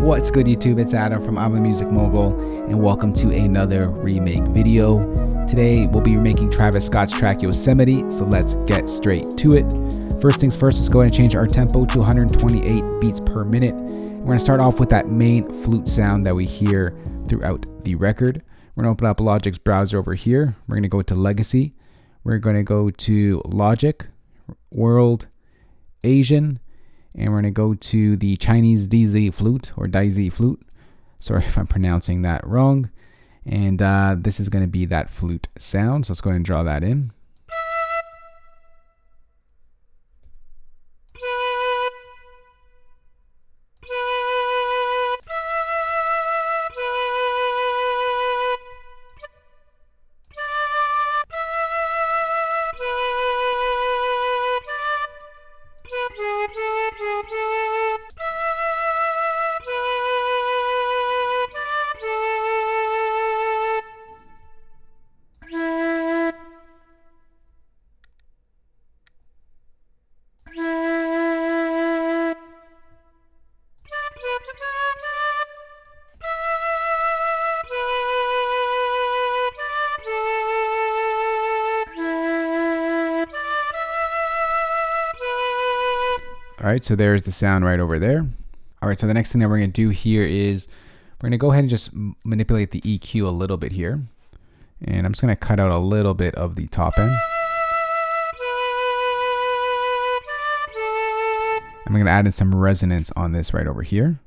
What's good, YouTube? It's Adam from I'm a Music Mogul, and welcome to another remake video. Today we'll be remaking Travis Scott's track Yosemite, so let's get straight to it. First things first, let's go ahead and change our tempo to 128 beats per minute. We're going to start off with that main flute sound that we hear throughout the record. We're going to open up Logic's browser over here. We're going to go to Legacy. We're going to go to Logic, World, Asian, and we're going to go to the Chinese DZ flute or DZ flute. Sorry if I'm pronouncing that wrong. And this is going to be that flute sound. So let's go ahead and draw that in. All right, so there's the sound right over there. All right, so the next thing that we're going to do here is we're going to go ahead and just manipulate the EQ a little bit here. And I'm just going to cut out a little bit of the top end. I'm going to add in some resonance on this right over here.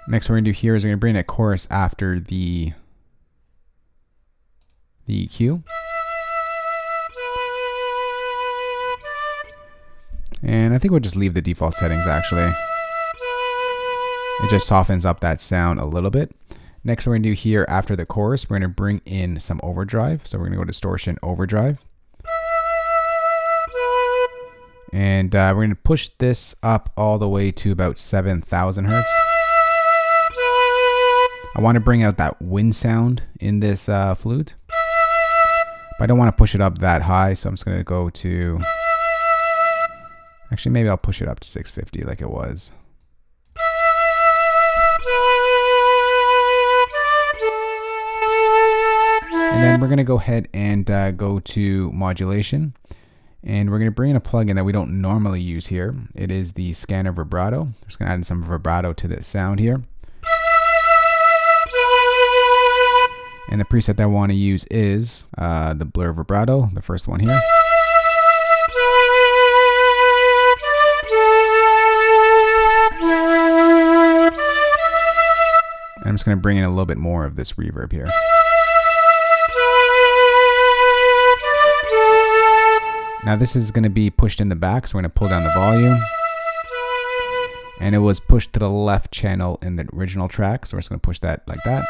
Next, what we're going to do here is we're going to bring a chorus after the EQ. And I think we'll just leave the default settings actually. It just softens up that sound a little bit. Next, what we're going to do here after the chorus, we're going to bring in some overdrive. So we're going to go distortion overdrive. And we're going to push this up all the way to about 7,000 hertz. I want to bring out that wind sound in this flute, but I don't want to push it up that high, so I'm just going to go to, actually maybe I'll push it up to 650 like it was. And then we're going to go ahead and go to modulation, and we're going to bring in a plugin that we don't normally use here. It is the scanner vibrato. I'm just going to add in some vibrato to this sound here. And the preset that I want to use is the blur vibrato, the first one here. And I'm just going to bring in a little bit more of this reverb here. Now this is going to be pushed in the back, so we're going to pull down the volume. And it was pushed to the left channel in the original track, so we're just going to push that like that.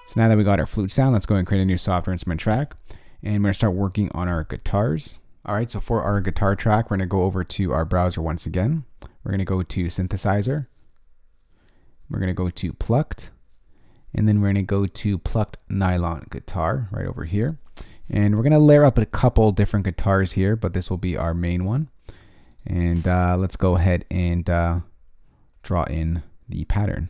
So now that we got our flute sound, let's go and create a new software instrument track. And we're going to start working on our guitars. All right, so for our guitar track, we're going to go over to our browser once again. We're going to go to synthesizer. We're going to go to plucked. And then we're going to go to plucked nylon guitar right over here. And we're going to layer up a couple different guitars here, but this will be our main one. And let's go ahead and draw in the pattern.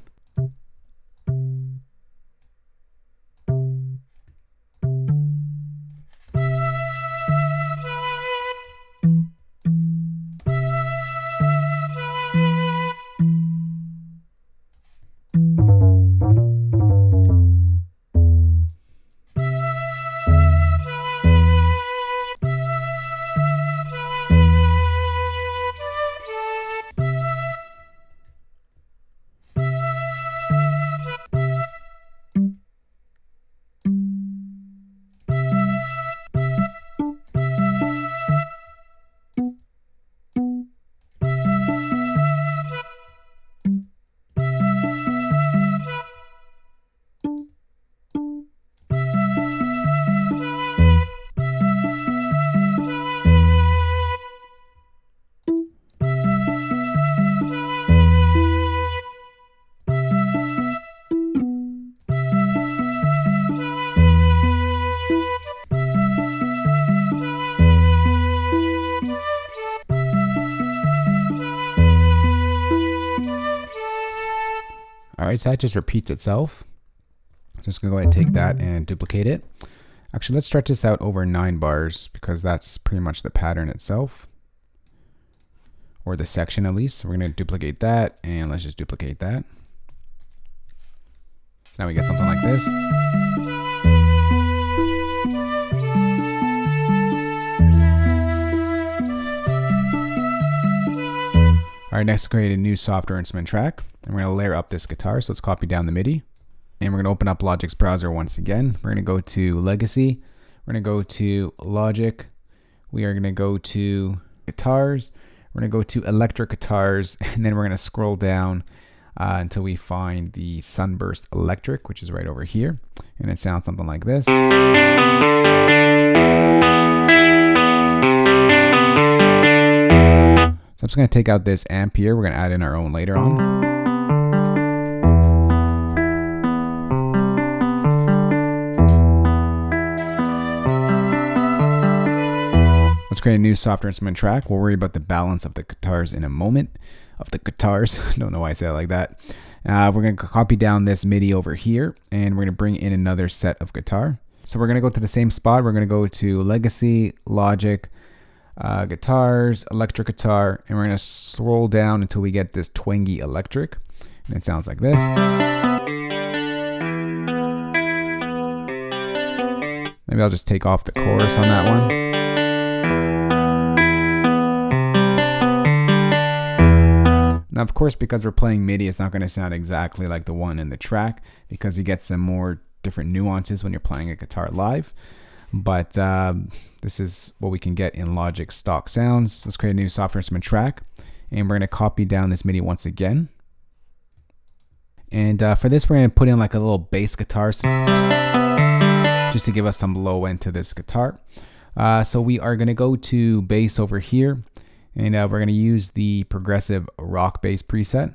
Alright, so that just repeats itself. Just gonna go ahead and take that and duplicate it. Actually, let's stretch this out over 9 bars because that's pretty much the pattern itself. Or the section at least. So we're gonna duplicate that and let's just duplicate that. So now we get something like this. Alright, next create a new software instrument track. And we're going to layer up this guitar. So let's copy down the MIDI. And we're going to open up Logic's browser once again. We're going to go to Legacy. We're going to go to Logic. We are going to go to Guitars. We're going to go to Electric Guitars. And then we're going to scroll down until we find the Sunburst Electric, which is right over here. And it sounds something like this. So I'm just going to take out this amp here. We're going to add in our own later on. Let's create a new software instrument track. We'll worry about the balance of the guitars in a moment. Don't know why I say it like that. We're going to copy down this MIDI over here, and we're going to bring in another set of guitar. So we're going to go to the same spot. We're going to go to Legacy, Logic, Guitars, Electric Guitar, and we're going to scroll down until we get this twangy electric, and it sounds like this. Maybe I'll just take off the chorus on that one. Now, of course, because we're playing MIDI, it's not going to sound exactly like the one in the track because you get some more different nuances when you're playing a guitar live. But this is what we can get in Logic's stock sounds. Let's create a new software instrument track, and we're going to copy down this MIDI once again. And for this, we're going to put in like a little bass guitar just to give us some low end to this guitar. So we are going to go to bass over here, and we're going to use the progressive rock bass preset.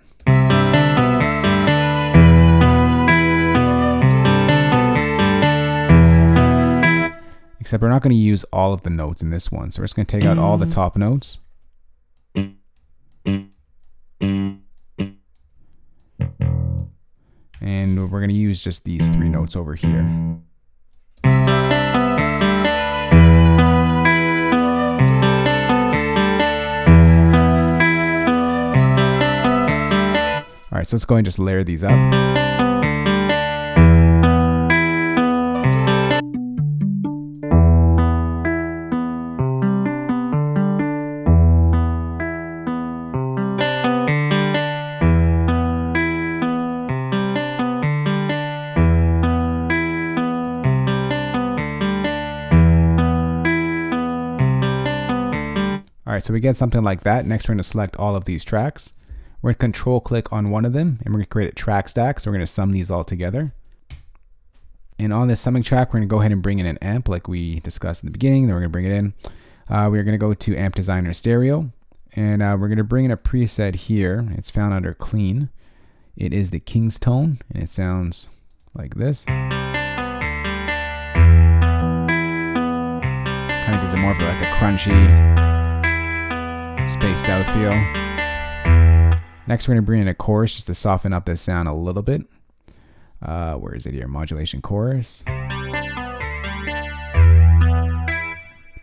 Except we're not going to use all of the notes in this one. So we're just going to take out all the top notes. And we're going to use just these 3 notes over here. All right, so let's go and just layer these up. All right, so we get something like that. Next, we're going to select all of these tracks. We're going to control click on one of them, and we're going to create a track stack. So we're going to sum these all together. And on this summing track, we're going to go ahead and bring in an amp like we discussed in the beginning. Then we're going to bring it in. We're going to go to Amp Designer Stereo, and we're going to bring in a preset here. It's found under Clean. It is the King's Tone, and it sounds like this. Kind of gives it more of like a crunchy, spaced out feel. Next, we're going to bring in a chorus just to soften up this sound a little bit. Where is it here? Modulation chorus. But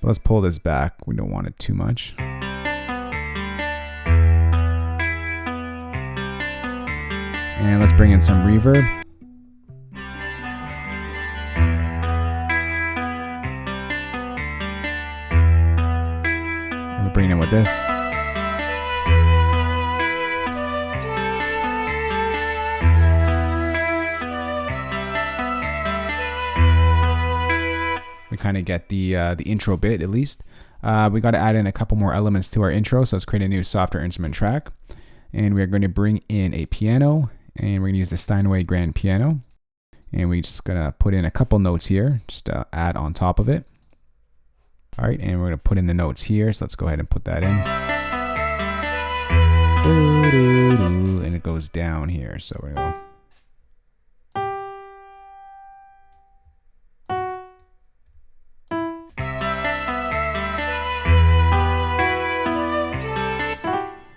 let's pull this back. We don't want it too much. And let's bring in some reverb. And we're bringing in with this. We kind of get the intro bit at least. We got to add in a couple more elements to our intro, so let's create a new software instrument track. And we're going to bring in a piano, and we're going to use the Steinway Grand Piano. And we're just going to put in a couple notes here, just to add on top of it. All right, and we're going to put in the notes here, so let's go ahead and put that in. And it goes down here, so we're going to go.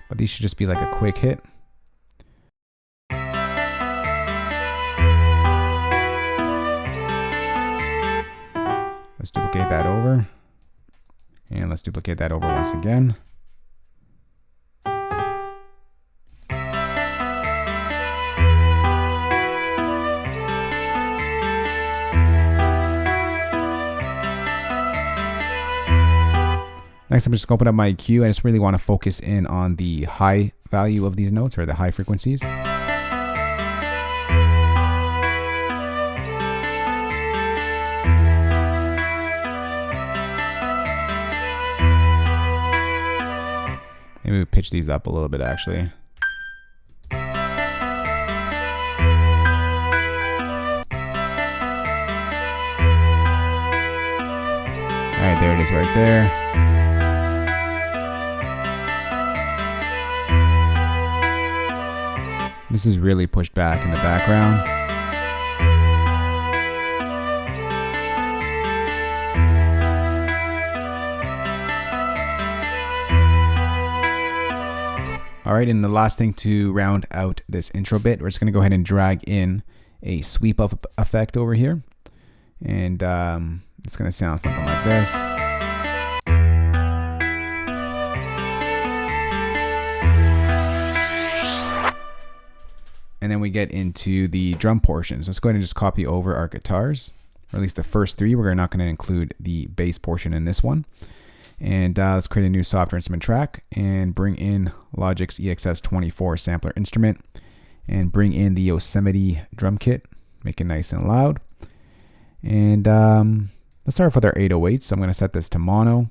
But these should just be like a quick hit. duplicate that over. And let's duplicate that over once again. Next, I'm just going to open up my EQ. I just really want to focus in on the high value of these notes, or the high frequencies. Maybe we pitch these up a little bit, actually. All right, there it is right there. This is really pushed back in the background. All right, and the last thing to round out this intro bit, we're just going to go ahead and drag in a sweep up effect over here. And it's going to sound something like this. And then we get into the drum portion. So let's go ahead and just copy over our guitars, or at least the first three. We're not going to include the bass portion in this one. And let's create a new software instrument track and bring in Logic's EXS24 sampler instrument and bring in the Yosemite drum kit. Make it nice and loud. And let's start off with our 808. So I'm going to set this to mono.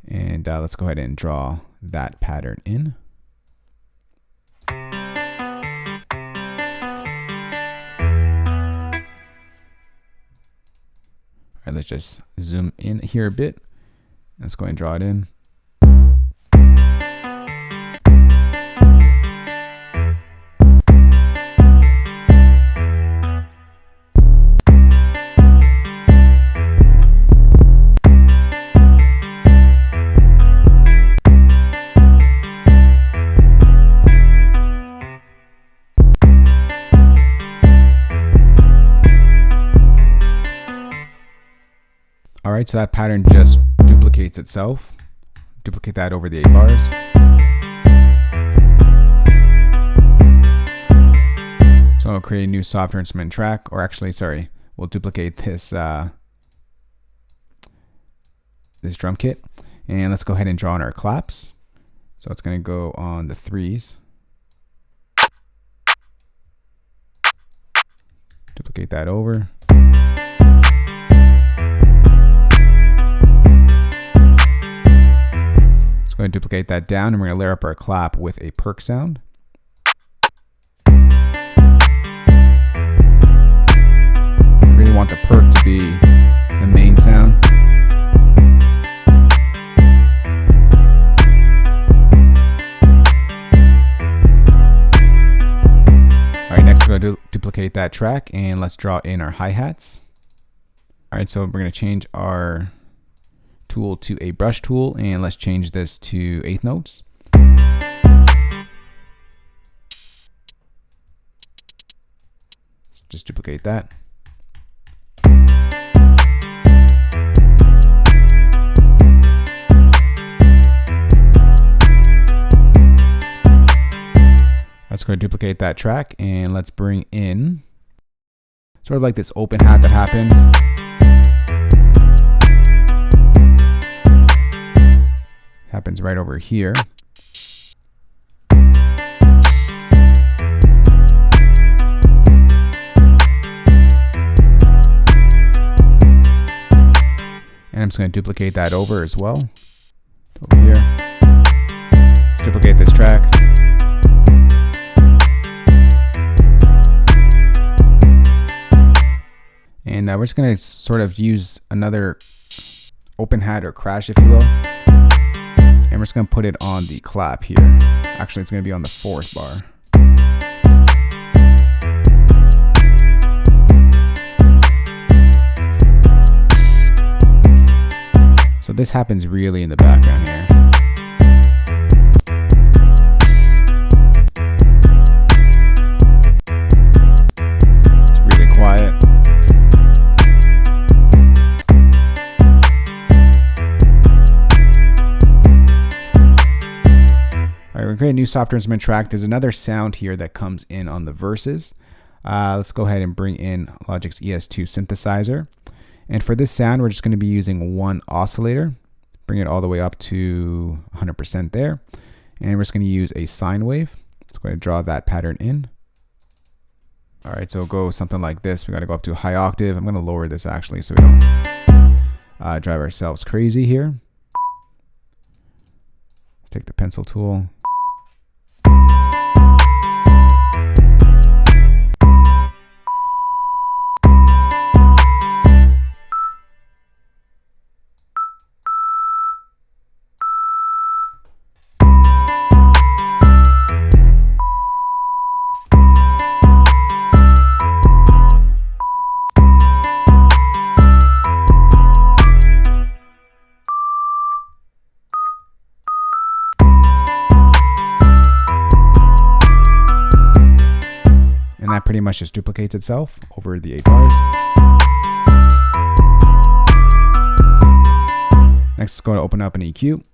And let's go ahead and draw that pattern in. All right, let's just zoom in here a bit. Let's go ahead and draw it in. All right, so that pattern just duplicates itself. Duplicate that over the 8 bars. So I'll create a new software instrument track, or actually, sorry, we'll duplicate this this drum kit, and let's go ahead and draw in our claps. So it's going to go on the 3s. Duplicate that over. Let's go ahead and duplicate that down, and we're going to layer up our clap with a perk sound. We really want the perk to be the main sound. All right, next we're going to duplicate that track, and let's draw in our hi-hats. All right, so we're going to change our tool to a brush tool, and let's change this to 8th notes. Let's just duplicate that. Let's go duplicate that track, and let's bring in sort of like this open hat that happens. Happens right over here. And I'm just going to duplicate that over as well. Over here. Let's duplicate this track. And we're just going to sort of use another open hat or crash, if you will. And we're just going to put it on the clap here. Actually, it's going to be on the 4th bar. So this happens really in the background here. It's really quiet. create a new software instrument track, there's another sound here that comes in on the verses. Let's go ahead and bring in Logic's ES2 synthesizer. And for this sound, we're just going to be using one oscillator. Bring it all the way up to 100% there. And we're just going to use a sine wave. Let's go ahead and draw that pattern in. All right, so it'll go something like this. We got to go up to a high octave. I'm going to lower this actually so we don't drive ourselves crazy here. Let's take the pencil tool. That pretty much just duplicates itself over the 8 bars. Next, it's going to open up an EQ.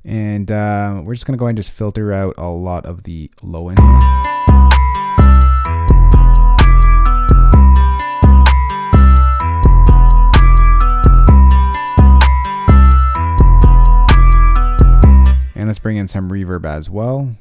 And we're just going to go ahead and just filter out a lot of the low end here. And let's bring in some reverb as well.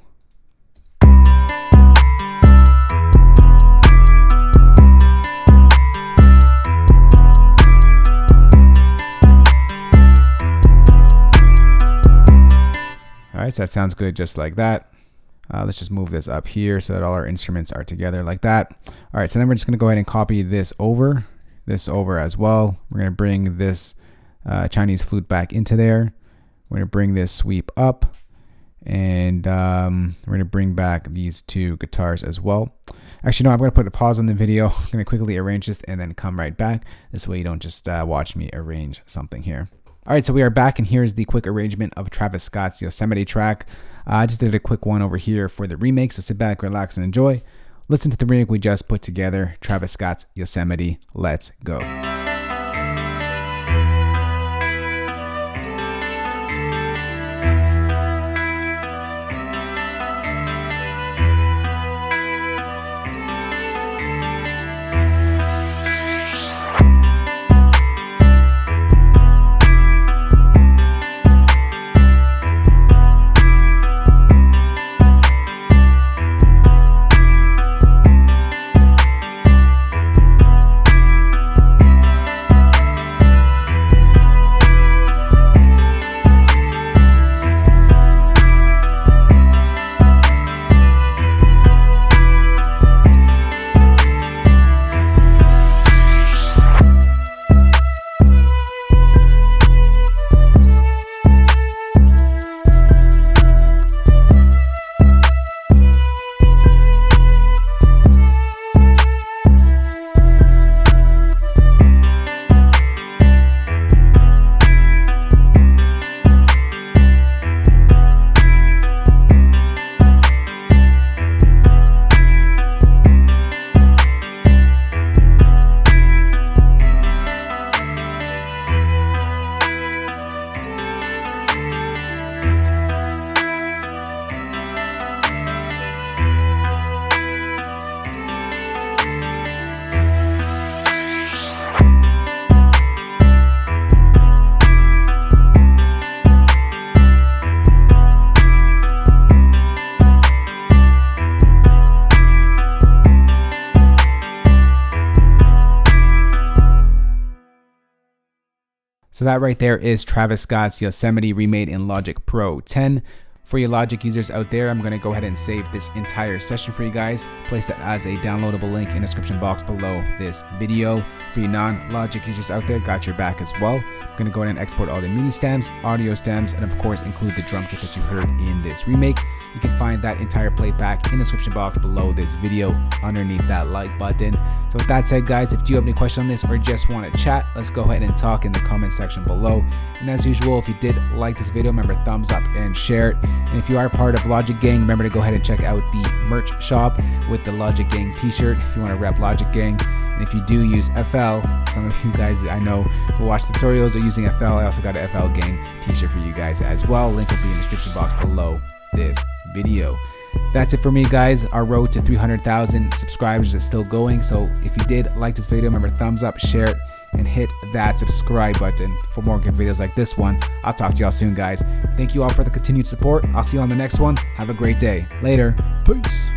All right, so that sounds good just like that. Let's just move this up here so that all our instruments are together like that. All right, so then we're just gonna go ahead and copy this over as well. We're gonna bring this Chinese flute back into there. We're gonna bring this sweep up, and we're gonna bring back these 2 guitars as well. Actually, no, I'm gonna put a pause on the video. I'm gonna quickly arrange this and then come right back. This way you don't just watch me arrange something here. All right, so we are back, and here's the quick arrangement of Travis Scott's Yosemite track. I just did a quick one over here for the remake, so sit back, relax, and enjoy. Listen to the remake we just put together, Travis Scott's Yosemite. Let's go. So that right there is Travis Scott's Yosemite remade in Logic Pro 10. For you Logic users out there, I'm going to go ahead and save this entire session for you guys. Place that as a downloadable link in the description box below this video. For you non-Logic users out there, got your back as well. I'm going to go ahead and export all the MIDI stems, audio stems, and of course include the drum kit that you heard in this remake. You can find that entire playback in the description box below this video underneath that like button. So with that said, guys, if you have any questions on this or just want to chat, let's go ahead and talk in the comment section below. And as usual, if you did like this video, remember thumbs up and share it. And if you are part of Logic Gang, remember to go ahead and check out the merch shop with the Logic Gang t-shirt if you want to rep Logic Gang. And if you do use FL, some of you guys I know who watch tutorials are using FL. I also got a FL Gang t-shirt for you guys as well. Link will be in the description box below this video. That's it for me, guys. Our road to 300,000 subscribers is still going. So if you did like this video, remember thumbs up, share it, and hit that subscribe button for more good videos like this one. I'll talk to y'all soon, guys. Thank you all for the continued support. I'll see you on the next one. Have a great day. Later. Peace.